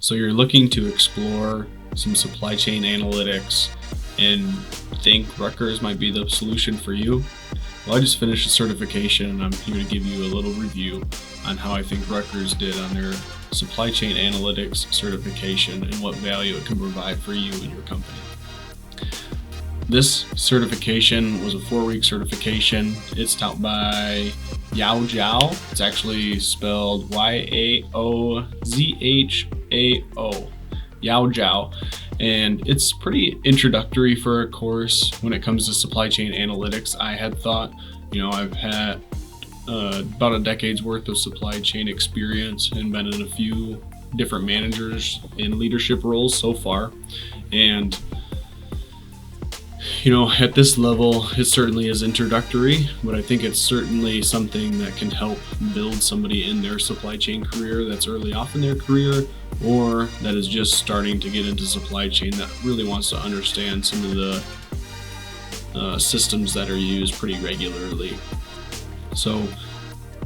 So you're looking to explore some supply chain analytics and think Rutgers might be the solution for you? Well, I just finished a certification and I'm here to give you a little review on how I think Rutgers did on their supply chain analytics certification and what value it can provide for you and your company. This certification was a 4-week certification. It's taught by Yao Zhao. It's actually spelled Yaozhao. Yao Zhao. And it's pretty introductory for a course when it comes to supply chain analytics. I had thought, I've had about a decade's worth of supply chain experience and been in a few different managers in leadership roles so far. And at this level, it certainly is introductory, but I think it's certainly something that can help build somebody in their supply chain career that's early off in their career, or that is just starting to get into supply chain that really wants to understand some of the systems that are used pretty regularly. So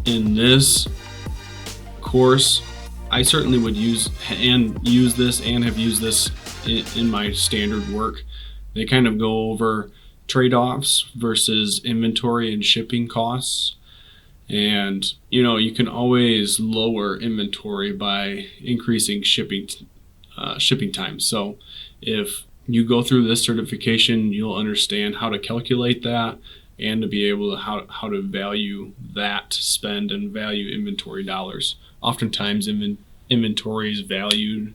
in this course, I certainly would use this and have used this in my standard work. They kind of go over trade-offs versus inventory and shipping costs. And, you can always lower inventory by increasing shipping time. So if you go through this certification, you'll understand how to calculate that and to be able to how to value that spend and value inventory dollars. Oftentimes inventory is valued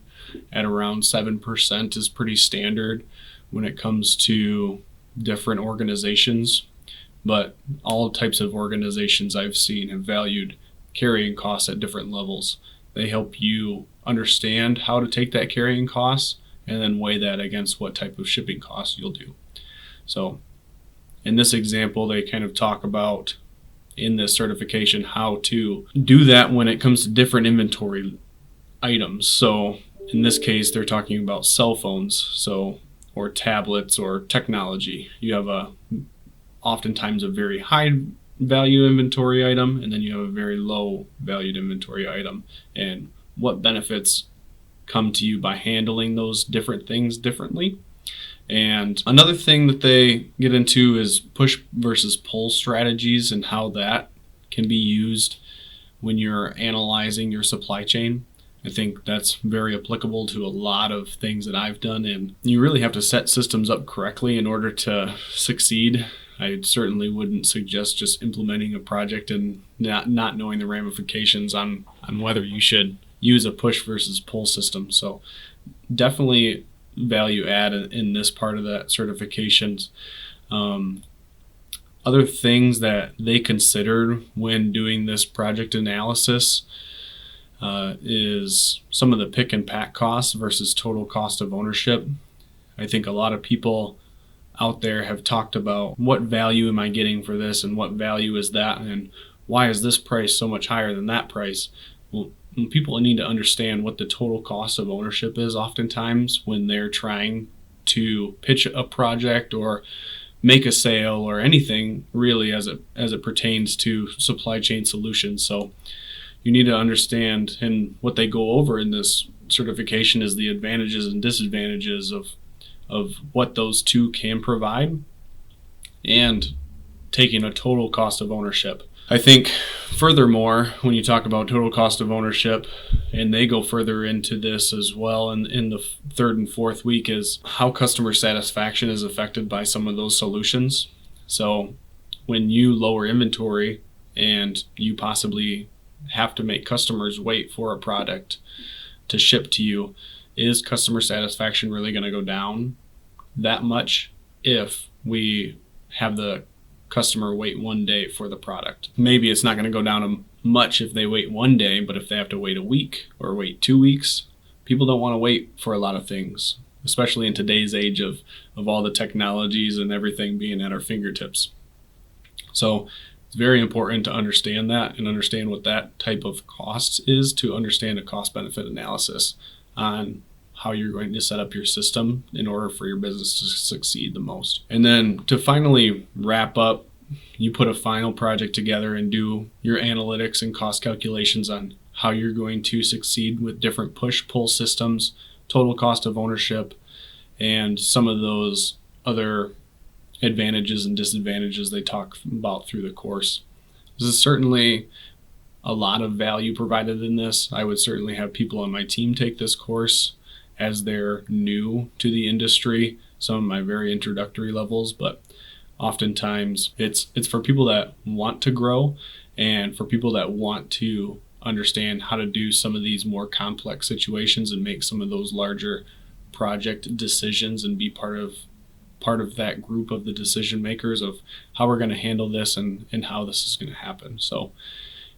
at around 7% is pretty standard when it comes to different organizations, but all types of organizations I've seen have valued carrying costs at different levels. They help you understand how to take that carrying cost and then weigh that against what type of shipping costs you'll do. So in this example, they kind of talk about in this certification how to do that when it comes to different inventory items. So in this case, they're talking about cell phones, or tablets or technology. You have oftentimes a very high value inventory item, and then you have a very low valued inventory item, and what benefits come to you by handling those different things differently. And another thing that they get into is push versus pull strategies and how that can be used when you're analyzing your supply chain. I think that's very applicable to a lot of things that I've done, and you really have to set systems up correctly in order to succeed. I certainly wouldn't suggest just implementing a project and not knowing the ramifications on whether you should use a push versus pull system. So definitely value add in this part of that certifications. Other things that they considered when doing this project analysis is some of the pick and pack costs versus total cost of ownership. I think a lot of people out there have talked about what value am I getting for this and what value is that and why is this price so much higher than that price. Well, people need to understand what the total cost of ownership is oftentimes when they're trying to pitch a project or make a sale or anything really as it pertains to supply chain solutions. So you need to understand, and what they go over in this certification is the advantages and disadvantages of what those two can provide and taking a total cost of ownership. I think furthermore, when you talk about total cost of ownership, and they go further into this as well in the 3rd and 4th week, is how customer satisfaction is affected by some of those solutions. So when you lower inventory and you possibly have to make customers wait for a product to ship to you, is customer satisfaction really going to go down that much if we have the customer wait 1 day for the product? Maybe it's not going to go down much if they wait 1 day, but if they have to wait a week or wait 2 weeks, people don't want to wait for a lot of things, especially in today's age of all the technologies and everything being at our fingertips. So it's very important to understand that and understand what that type of cost is, to understand a cost benefit analysis on how you're going to set up your system in order for your business to succeed the most. And then to finally wrap up, you put a final project together and do your analytics and cost calculations on how you're going to succeed with different push-pull systems, total cost of ownership, and some of those other advantages and disadvantages they talk about through the course. This is certainly a lot of value provided in this. I would certainly have people on my team take this course as they're new to the industry, some of my very introductory levels, but oftentimes it's for people that want to grow and for people that want to understand how to do some of these more complex situations and make some of those larger project decisions and be part of that group of the decision makers of how we're going to handle this and how this is going to happen. So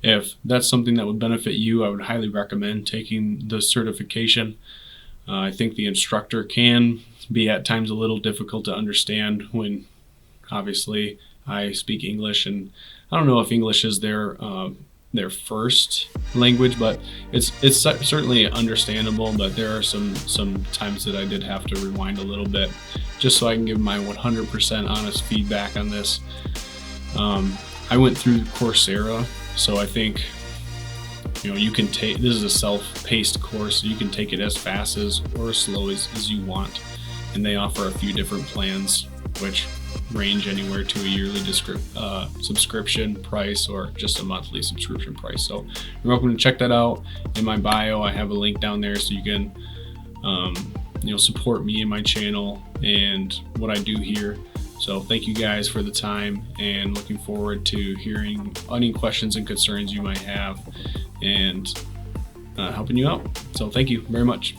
if that's something that would benefit you, I would highly recommend taking the certification. I think the instructor can be at times a little difficult to understand when obviously I speak English, and I don't know if English is their first language, but it's certainly understandable. But there are some times that I did have to rewind a little bit just so I can give my 100% honest feedback on this. I went through Coursera, so I think you can take, this is a self-paced course, so you can take it as fast as or as slow as you want, and they offer a few different plans which range anywhere to a yearly subscription price or just a monthly subscription price. So you're welcome to check that out. In my bio, I have a link down there so you can support me and my channel and what I do here. So thank you guys for the time, and looking forward to hearing any questions and concerns you might have and helping you out. So thank you very much.